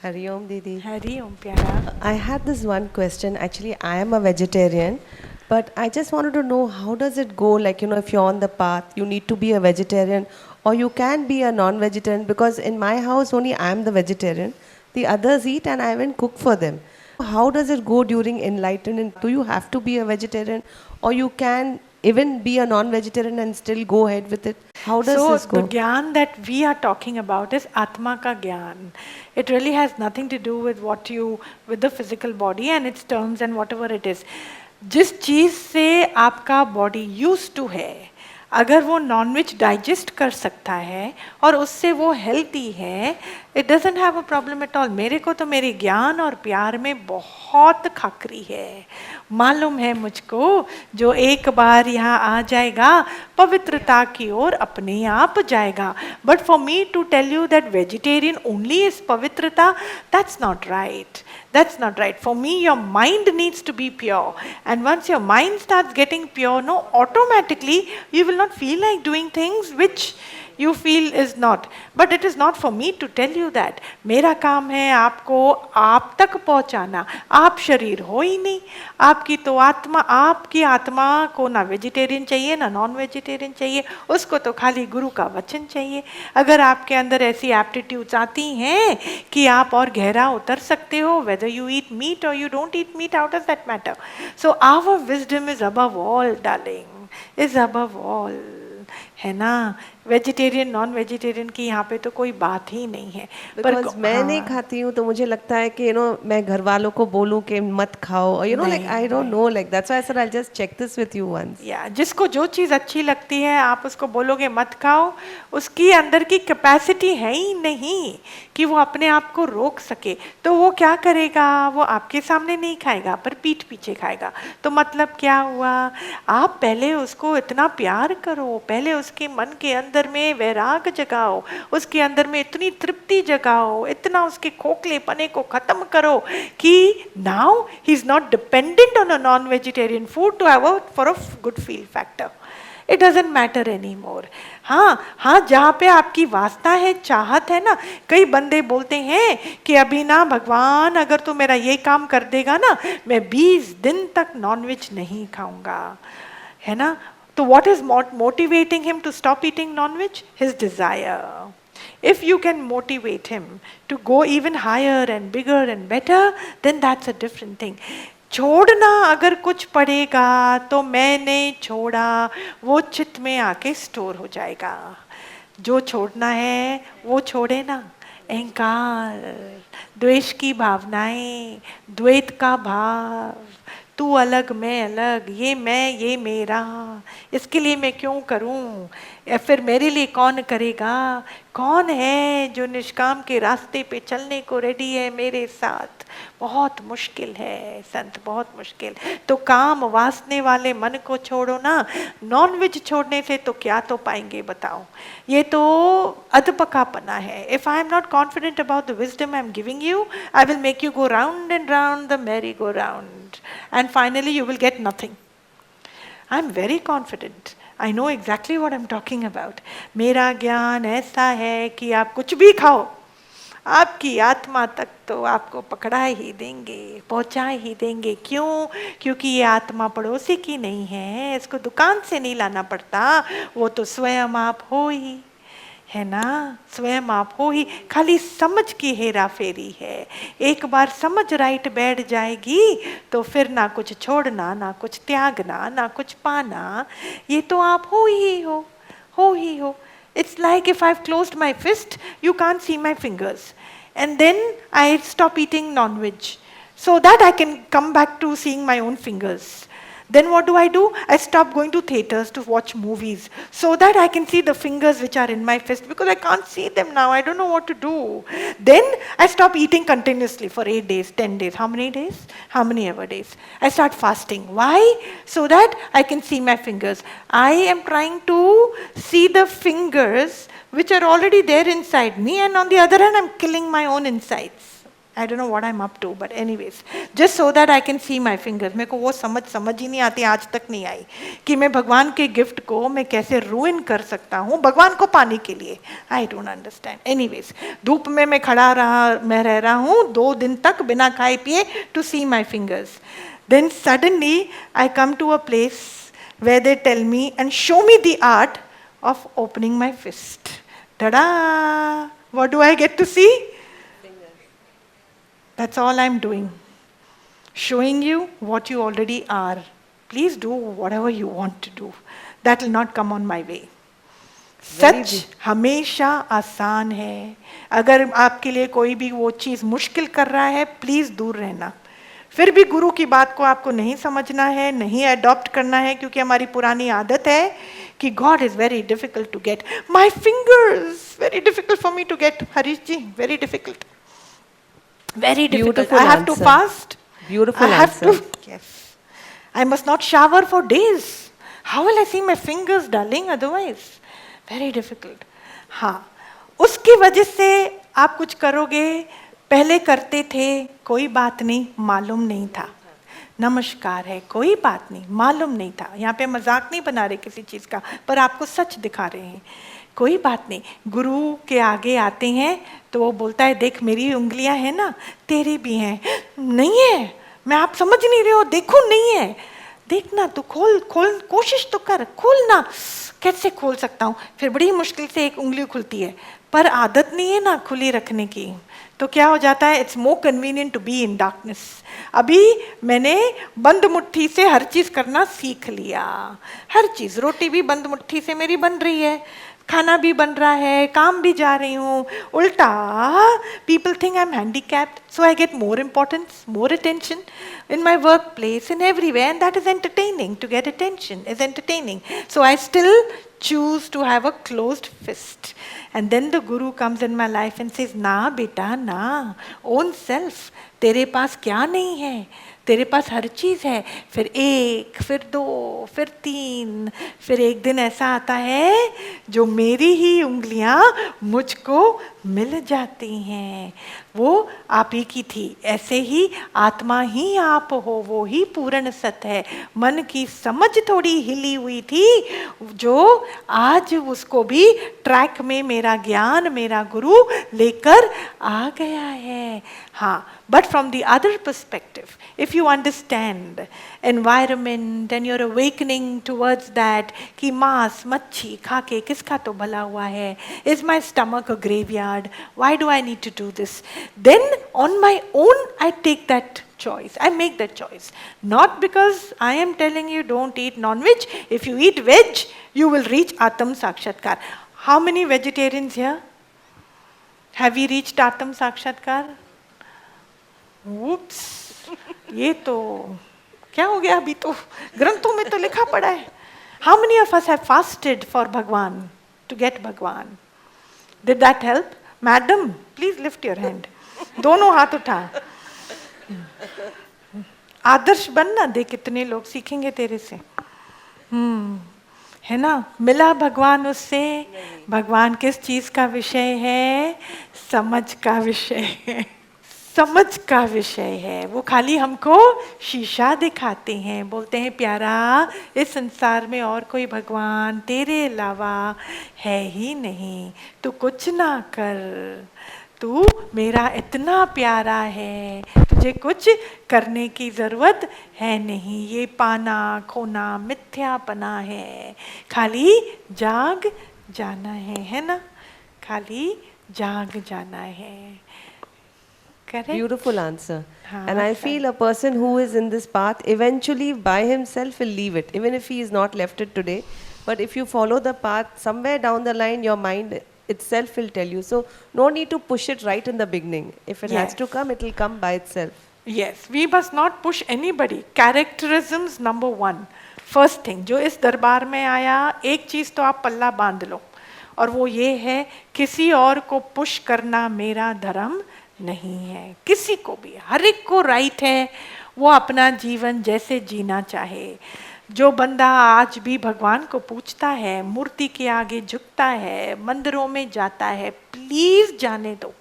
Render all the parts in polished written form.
Hari Om, Didi. Hari Om, Pyara. I had this one question. Actually, I am a vegetarian, but I just wanted to know how does it go? Like, if you're on the path, you need to be a vegetarian, or you can be a non-vegetarian. Because in my house, only I am the vegetarian. The others eat, and I even cook for them. How does it go during enlightenment? Do you have to be a vegetarian, or you can even be a non-vegetarian and still go ahead with it? How does So this the go? gyan that we are talking about is Atma ka gyan. It really has nothing to do with with the physical body and its terms and whatever it is. जिस चीज से आपका body use to है, अगर वो nonveg digest कर सकता है और उससे वो हेल्थी है, it doesn't have a problem at all. मेरे को तो मेरे ज्ञान और प्यार में बहुत खाकरी है. मालूम है मुझको, जो एक बार यहाँ आ जाएगा पवित्रता की ओर अपने आप जाएगा. But for me to tell you that vegetarian only is पवित्रता, that's not right. That's not right. For me, your mind needs to be pure. And once your mind starts getting pure, no, automatically you will not feel like doing things which you feel is not. But it is not for me to tell you that. मेरा काम है आपको आप तक पहुंचाना. आप शरीर हो ही नहीं. आपकी तो आत्मा, आपकी आत्मा को ना वेजिटेरियन चाहिए ना नॉन वेजिटेरियन चाहिए. उसको तो खाली गुरु का वचन चाहिए. अगर आपके अंदर ऐसी एप्टीट्यूड्स आती हैं कि आप और गहरा उतर सकते हो, whether you eat meat or you don't eat meat, how does that matter? So our wisdom is above all, darling, is above all. है ना. वेजिटेरियन नॉन वेजिटेरियन की यहाँ पे तो कोई बात ही नहीं है. बिकॉज मैं नहीं हाँ, खाती हूँ तो मुझे लगता है कि मैं घर वालों को बोलूँ कि मत खाओ, और लाइक नहीं आई डोंट नहीं. No, like that's why I said I just check this with you once. या जिसको जो चीज़ अच्छी लगती है आप उसको बोलोगे मत खाओ, उसकी अंदर की कैपेसिटी है ही नहीं कि वो अपने आप को रोक सके. तो वो क्या करेगा, वो आपके सामने नहीं खाएगा पर पीठ पीछे खाएगा. तो मतलब क्या हुआ, आप पहले उसको इतना प्यार करो, पहले उसके मन के अंदर में वैराग जगाओ, उसके अंदर में इतनी तृप्ति जगाओ, इतना उसके खोखलेपने को खत्म करो कि now he is not dependent on a non vegetarian food to have for a good feel factor. It doesn't matter any more. हाँ हाँ, जहाँ पे आपकी वासना है, चाहत है ना. कई बंदे बोलते हैं कि अभी ना भगवान अगर तू मेरा ये काम कर देगा ना, मैं 20 दिन तक नॉनवेज नहीं खाऊंगा. है ना. तो what is motivating him to stop eating non-veg? His desire. If you can motivate him to go even higher and bigger and better, then that's a different thing. छोड़ना अगर कुछ पड़ेगा तो मैंने छोड़ा, वो चित्त में आके स्टोर हो जाएगा. जो छोड़ना है वो छोड़े ना. अहंकार, द्वेष की भावनाएं, द्वैत का भाव, तू अलग मैं अलग, ये मैं ये मेरा, इसके लिए मैं क्यों करूं, या फिर मेरे लिए कौन करेगा. कौन है जो निष्काम के रास्ते पे चलने को रेडी है मेरे साथ. बहुत मुश्किल है संत, बहुत मुश्किल. तो काम वासने वाले मन को छोड़ो ना. नॉनवेज छोड़ने से तो क्या तो पाएंगे बताओ. ये तो अधपकापना है. If I am not confident about the wisdom I am giving you, I will make you go round and round the merry go round, and finally you will get nothing. I'm very confident. I know exactly what I'm talking about. मेरा ज्ञान ऐसा है कि आप कुछ भी खाओ, आपकी आत्मा तक तो आपको पकड़ा ही देंगे, पहुंचा ही देंगे. क्यों? क्योंकि ये आत्मा पड़ोसी की नहीं है, इसको दुकान से नहीं लाना पड़ता, वो तो स्वयं आप हो ही. है ना. स्वयं आप हो ही. खाली समझ की हेरा फेरी है. एक बार समझ राइट बैठ जाएगी तो फिर ना कुछ छोड़ना, ना कुछ त्यागना, ना कुछ पाना. ये तो आप हो ही हो ही हो. It's like if I've closed my fist, you can't see my fingers. And then I stop eating non-veg so that I can come back to seeing my own fingers. Then what do? I stop going to theaters to watch movies so that I can see the fingers which are in my fist, because I can't see them now. I don't know what to do. Then I stop eating continuously for 8 days, 10 days. How many days? How many ever days? I start fasting. Why? So that I can see my fingers. I am trying to see the fingers which are already there inside me, and on the other hand, I'm killing my own insides. I don't know what I'm up to, but anyways, just so that I can see my fingers. मेरे को वो समझ ही नहीं आती, आज तक नहीं आई कि मैं भगवान के गिफ्ट को मैं कैसे ruin कर सकता हूँ भगवान को पाने के लिए. I don't understand. Anyways, धूप में मैं मैं रह रहा हूँ 2 दिन तक बिना खाए पिए to see my fingers. Then suddenly I come to a place where they tell me and show me the art of opening my fist. Ta-da! What do I get to see? That's all I'm doing. Showing you what you already are. Please do whatever you want to do. That will not come on my way. सच हमेशा आसान है. अगर आपके लिए कोई भी वो चीज मुश्किल कर रहा है, प्लीज दूर रहना. फिर भी गुरु की बात को आपको नहीं समझना है, नहीं अडॉप्ट करना है, क्योंकि हमारी पुरानी आदत है कि God is very difficult to get. My fingers, very difficult for me to get. Harish ji, very difficult. Very difficult. Beautiful I have to answer. fast. Beautiful I have answer. to. Yes. I must not shower for days. How will I see my fingers, darling? Otherwise, very difficult. हाँ, उसकी वजह से आप कुछ करोगे. पहले करते थे, कोई बात नहीं, मालूम नहीं था. नमस्कार है, कोई बात नहीं, मालूम नहीं था. यहाँ पे मजाक नहीं बना रहे किसी चीज का, पर आपको सच दिखा रहे हैं. कोई बात नहीं. गुरु के आगे आते हैं तो वो बोलता है, देख मेरी उंगलियां हैं ना, तेरी भी हैं. नहीं है, मैं आप समझ नहीं रहे हो, देखो नहीं है. देखना तो खोल खोल, कोशिश तो कर, खोलना. कैसे खोल सकता हूँ? फिर बड़ी मुश्किल से एक उंगली खुलती है, पर आदत नहीं है ना खुली रखने की. तो क्या हो जाता है? It's more convenient to be in darkness. अभी मैंने बंद मुट्ठी से हर चीज करना सीख लिया. हर चीज, रोटी भी बंद मुट्ठी से मेरी बन रही है, खाना भी बन रहा है, काम भी जा रही हूँ. उल्टा people think I'm handicapped, so I get more importance, more attention in my workplace, in everywhere, and that is entertaining. To get attention is entertaining. So I still choose to have a closed fist. And then the guru comes in my life and says, ना बेटा ना, own self, तेरे पास क्या नहीं है? तेरे पास हर चीज है. फिर 1, फिर 2, फिर 3, फिर एक दिन ऐसा आता है जो मेरी ही उंगलियां मुझको मिल जाती हैं. वो आप ही की थी. ऐसे ही आत्मा ही आप हो, वो ही पूर्ण सत्य है. मन की समझ थोड़ी हिली हुई थी, जो आज उसको भी ट्रैक में मेरा ज्ञान, मेरा गुरु लेकर आ गया है. हाँ, but from the other perspective, if you understand environment and you're awakening towards that कि मांस मच्छी खा के किसका तो भला हुआ है, is my stomach a graveyard, why do I need to do this? Then on my own I take that choice, I make that choice. Not because I am telling you don't eat non-veg. If you eat veg, you will reach Atam Sakshatkar. How many vegetarians here? Have we reached Atam Sakshatkar? Oops, ये तो क्या हो गया? अभी तो ग्रंथों में तो लिखा पड़ा है. How many of us have fasted for Bhagwan, to get Bhagwan? Did that help? Madam, please lift your hand. दोनों हाथ उठा. आदर्श बनना, दे कितने लोग सीखेंगे तेरे से. है ना? मिला भगवान उससे. भगवान किस चीज का विषय है? समझ का विषय है. समझ का विषय है. वो खाली हमको शीशा दिखाते हैं, बोलते हैं प्यारा इस संसार में और कोई भगवान तेरे अलावा है ही नहीं, तू कुछ ना कर, तू मेरा इतना प्यारा है, तुझे कुछ करने की जरूरत है नहीं. ये पाना खोना मिथ्यापना है, खाली जाग जाना है ना? खाली जाग जाना है. Correct? Beautiful answer. हाँ, And I feel a person who is in this path eventually by himself will leave it, even if he is not left it today. But if you follow the path, somewhere down the line, your mind itself will tell you. So no need to push it right in the beginning. If it has to come, it will come by itself. Yes, we must not push anybody. Characterisms number 1. First thing, जो इस दरबार में आया, एक चीज तो आप पल्ला बांध लो, और वो ये है, किसी और को पुश करना मेरा धर्म नहीं है. किसी को भी, हर एक को राइट है वो अपना जीवन जैसे जीना चाहे. जो बंदा आज भी भगवान को पूछता है, मूर्ति के आगे झुकता है, मंदिरों में जाता है, प्लीज जाने दो.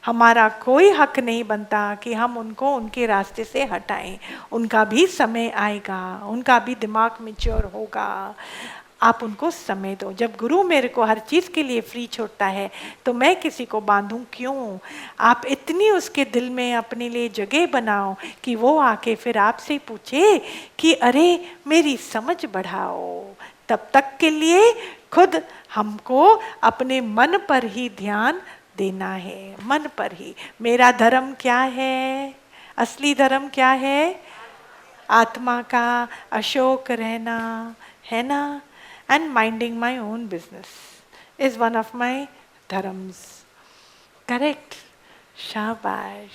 हमारा कोई हक नहीं बनता कि हम उनको उनके रास्ते से हटाएं। उनका भी समय आएगा, उनका भी दिमाग मैच्योर होगा। आप उनको समय दो। जब गुरु मेरे को हर चीज़ के लिए फ्री छोड़ता है तो मैं किसी को बांधूं क्यों? आप इतनी उसके दिल में अपने लिए जगह बनाओ कि वो आके फिर आपसे पूछे कि अरे मेरी समझ बढ़ाओ। तब तक के लिए खुद हमको अपने मन पर ही ध्यान देना है, मन पर ही। मेरा धर्म क्या है? असली धर्म क्या है? आत्मा का अशोक रहना, है ना? And minding my own business is one of my धर्म्स। करेक्ट? शाबाश।